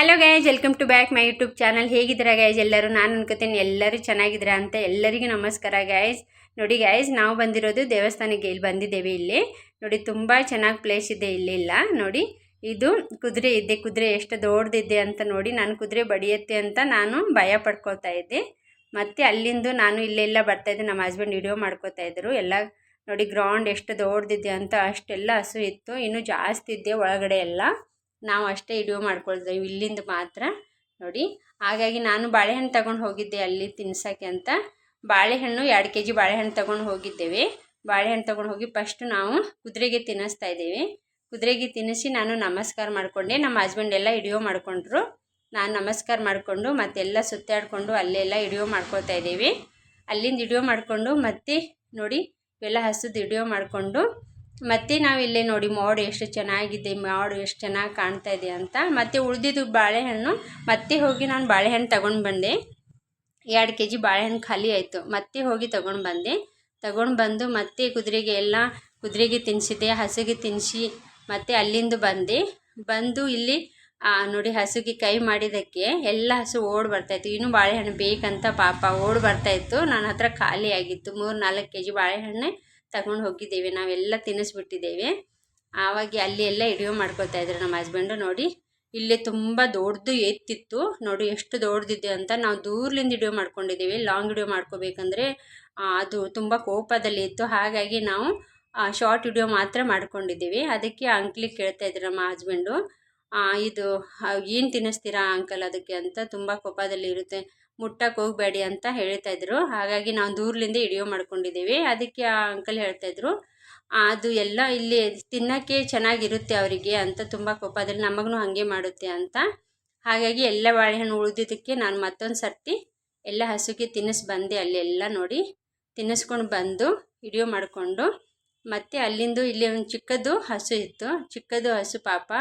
Hello guys, welcome to back my YouTube channel. ಹೇಗಿದ್ದೀರಾ guys ಎಲ್ಲರೂ? ನಾನು ಅನ್ಕೋತೀನಿ ಎಲ್ಲರೂ ಚೆನ್ನಾಗಿದ್ದೀರಾ ಅಂತ. ಎಲ್ಲರಿಗೂ ನಮಸ್ಕಾರ ಗೈಸ್. ನೋಡಿ ಗೈಸ್, ನಾವು ಬಂದಿರೋದು ದೇವಸ್ಥಾನಕ್ಕೆ. ಇಲ್ಲಿ ಬಂದಿದ್ದೇವೆ. ಇಲ್ಲಿ ನೋಡಿ ತುಂಬ ಚೆನ್ನಾಗಿ ಪ್ಲೇಸ್ ಇದೆ. ಇಲ್ಲಿಲ್ಲ ನೋಡಿ, ಇದು ಕುದುರೆ ಇದೆ. ಕುದುರೆ ಎಷ್ಟು ದೊಡ್ಡದಿದೆ ಅಂತ ನೋಡಿ. ನಾನು ಕುದುರೆ ಬಡಿಯುತ್ತೆ ಅಂತ ನಾನು ಭಯ ಪಡ್ಕೊಳ್ತಾ ಇದ್ದೆ. ಮತ್ತು ಅಲ್ಲಿಂದ ನಾನು ಇಲ್ಲೆಲ್ಲ ಬರ್ತಾಯಿದ್ದೆ. ನಮ್ಮ ಹಸ್ಬೆಂಡ್ ವಿಡಿಯೋ ಮಾಡ್ಕೋತಾ ಇದ್ದರು. ಎಲ್ಲ ನೋಡಿ ಗ್ರೌಂಡ್ ಎಷ್ಟು ದೊಡ್ಡದಿದೆ ಅಂತ. ಅಷ್ಟೆಲ್ಲ ಹಸು ಇತ್ತು, ಇನ್ನೂ ಜಾಸ್ತಿ ಇದೆ ಒಳಗಡೆ ಎಲ್ಲ. ನಾವು ಅಷ್ಟೇ ವಿಡಿಯೋ ಮಾಡ್ಕೊಳ್ತೇವೆ ಇಲ್ಲಿಂದ ಮಾತ್ರ ನೋಡಿ. ಹಾಗಾಗಿ ನಾನು ಬಾಳೆಹಣ್ಣು ತಗೊಂಡು ಹೋಗಿದ್ದೆ ಅಲ್ಲಿ ತಿನ್ಸೋಕ್ಕೆ ಅಂತ. ಬಾಳೆಹಣ್ಣು 2 kg ಬಾಳೆಹಣ್ಣು ತಗೊಂಡು ಹೋಗಿದ್ದೇವೆ. ಬಾಳೆಹಣ್ಣು ತಗೊಂಡು ಹೋಗಿ ಫಸ್ಟು ನಾವು ಕುದುರೆಗೆ ತಿನ್ನಿಸ್ತಾ ಇದ್ದೇವೆ. ಕುದುರೆಗೆ ತಿನ್ನಿಸಿ ನಾನು ನಮಸ್ಕಾರ ಮಾಡಿಕೊಂಡೆ. ನಮ್ಮ ಹಸ್ಬೆಂಡ್ ಎಲ್ಲ ವಿಡಿಯೋ ಮಾಡಿಕೊಂಡ್ರು. ನಾನು ನಮಸ್ಕಾರ ಮಾಡಿಕೊಂಡು ಮತ್ತೆಲ್ಲ ಸುತ್ತಾಡಿಕೊಂಡು ಅಲ್ಲೆಲ್ಲ ವಿಡಿಯೋ ಮಾಡ್ಕೊಳ್ತಾ ಇದ್ದೀವಿ. ಅಲ್ಲಿಂದ ವಿಡಿಯೋ ಮಾಡಿಕೊಂಡು ಮತ್ತೆ ನೋಡಿ ಇವೆಲ್ಲ ಹಸುದು ವಿಡಿಯೋ ಮಾಡಿಕೊಂಡು ಮತ್ತು ನಾವಿಲ್ಲೇ ನೋಡಿ ಮೋಡ ಎಷ್ಟು ಚೆನ್ನಾಗಿದೆ, ಮೋಡ ಎಷ್ಟು ಚೆನ್ನಾಗಿ ಕಾಣ್ತಾ ಇದೆ ಅಂತ. ಮತ್ತು ಉಳಿದಿದ್ದು ಬಾಳೆಹಣ್ಣು ಮತ್ತೆ ಹೋಗಿ ನಾನು ಬಾಳೆಹಣ್ಣು ತಗೊಂಡು ಬಂದೆ. 2 kg ಬಾಳೆಹಣ್ಣು ಖಾಲಿ ಆಯಿತು. ಮತ್ತೆ ಹೋಗಿ ತಗೊಂಡು ಬಂದು ಮತ್ತೆ ಕುದುರೆಗೆ ತಿನ್ನಿಸಿದೆ, ಹಸುಗೆ ತಿನ್ನಿಸಿ ಮತ್ತು ಅಲ್ಲಿಂದ ಬಂದು ಇಲ್ಲಿ ನೋಡಿ ಹಸುಗೆ ಕೈ ಮಾಡಿದ್ದಕ್ಕೆ ಎಲ್ಲ ಹಸು ಓಡಿ ಬರ್ತಾಯಿತ್ತು. ಇನ್ನೂ ಬಾಳೆಹಣ್ಣು ಬೇಕಂತ ಪಾಪ ಓಡಿ ಬರ್ತಾಯಿತ್ತು. ನನ್ನ ಹತ್ರ ಖಾಲಿ ಆಗಿತ್ತು. 3-4 kg ಬಾಳೆಹಣ್ಣೆ ತಗೊಂಡು ಹೋಗಿದ್ದೇವೆ. ನಾವೆಲ್ಲ ತಿನ್ನಿಸ್ಬಿಟ್ಟಿದ್ದೇವೆ. ಆವಾಗ ಅಲ್ಲಿ ಎಲ್ಲ ವಿಡಿಯೋ ಮಾಡ್ಕೊತಾ ಇದ್ರು ನಮ್ಮ ಹಸ್ಬೆಂಡು. ನೋಡಿ ಇಲ್ಲಿ ತುಂಬ ದೊಡ್ಡದು ಎತ್ತಿತ್ತು ನೋಡಿ, ಎಷ್ಟು ದೊಡ್ಡದಿದೆ ಅಂತ. ನಾವು ದೂರದಿಂದ ವಿಡಿಯೋ ಮಾಡ್ಕೊಂಡಿದ್ದೀವಿ. ಲಾಂಗ್ ವಿಡಿಯೋ ಮಾಡ್ಕೋಬೇಕಂದ್ರೆ ಅದು ತುಂಬ ಕೋಪದಲ್ಲಿ ಇತ್ತು. ಹಾಗಾಗಿ ನಾವು ಶಾರ್ಟ್ ವಿಡಿಯೋ ಮಾತ್ರ ಮಾಡ್ಕೊಂಡಿದ್ದೀವಿ. ಅದಕ್ಕೆ ಅಂಕ್ಲಿಗೆ ಕೇಳ್ತಾ ಇದ್ರು ನಮ್ಮ ಹಸ್ಬೆಂಡು, ಇದು ಏನು ತಿನ್ನಿಸ್ತೀರಾ ಅಂಕಲ್ ಅದಕ್ಕೆ ಅಂತ. ತುಂಬ ಕೋಪದಲ್ಲಿ ಇರುತ್ತೆ, ಮುಟ್ಟಕ್ಕೆ ಹೋಗಬೇಡಿ ಅಂತ ಹೇಳ್ತಾಯಿದ್ರು. ಹಾಗಾಗಿ ನಾವು ದೂರದಿಂದ ವಿಡಿಯೋ ಮಾಡ್ಕೊಂಡಿದ್ದೀವಿ. ಅದಕ್ಕೆ ಆ ಅಂಕಲ್ ಹೇಳ್ತಾಯಿದ್ರು, ಅದು ಎಲ್ಲ ಇಲ್ಲಿ ತಿನ್ನೋಕ್ಕೆ ಚೆನ್ನಾಗಿರುತ್ತೆ ಅವರಿಗೆ ಅಂತ. ತುಂಬ ಕೋಪದಲ್ಲಿ ನಮಗೂ ಹಾಗೆ ಮಾಡುತ್ತೆ ಅಂತ. ಹಾಗಾಗಿ ಎಲ್ಲ ಬಾಳೆಹಣ್ಣು ಉಳಿದಿದ್ದಕ್ಕೆ ನಾನು ಮತ್ತೊಂದು ಸರ್ತಿ ಎಲ್ಲ ಹಸುಗೆ ತಿನ್ನಿಸಿ ಬಂದೆ. ಅಲ್ಲೆಲ್ಲ ನೋಡಿ ತಿನ್ನಿಸ್ಕೊಂಡು ಬಂದು ವಿಡಿಯೋ ಮಾಡಿಕೊಂಡು ಮತ್ತು ಅಲ್ಲಿಂದ ಇಲ್ಲಿ ಒಂದು ಚಿಕ್ಕದು ಹಸು ಇತ್ತು. ಚಿಕ್ಕದು ಹಸು ಪಾಪ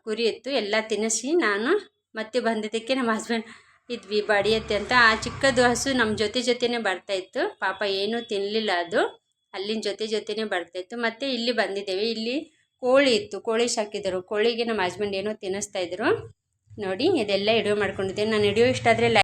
ಕುರಿ ಇತ್ತು. ಎಲ್ಲ ತಿನ್ನಿಸಿ ನಾನು ಮತ್ತೆ ಬಂದಿದ್ದಕ್ಕೆ ನಮ್ಮ ಹಸ್ಬೆಂಡ್ ಇದ್ವಿ ಬಡಿಯತ್ತೆ ಅಂತ. ಆ ಚಿಕ್ಕದು ಹಸು ನಮ್ಮ ಜೊತೆನೇ ಬರ್ತಾಯಿತ್ತು. ಪಾಪ ಏನೂ ತಿನ್ನಲಿಲ್ಲ ಅದು, ಅಲ್ಲಿನ ಜೊತೆನೇ ಬರ್ತಾಯಿತ್ತು. ಮತ್ತು ಇಲ್ಲಿ ಬಂದಿದ್ದೇವೆ. ಇಲ್ಲಿ ಕೋಳಿ ಇತ್ತು, ಕೋಳಿ ಸಾಕಿದರು. ಕೋಳಿಗೆ ನಮ್ಮ ಹಸ್ಬೆಂಡ್ ಏನೋ ತಿನ್ನಿಸ್ತಾಯಿದ್ರು ನೋಡಿ. ಇದೆಲ್ಲ ವಿಡಿಯೋ ಮಾಡ್ಕೊಂಡಿದ್ದೆ. ನಾನು ವಿಡಿಯೋ ಇಷ್ಟ ಆದರೆ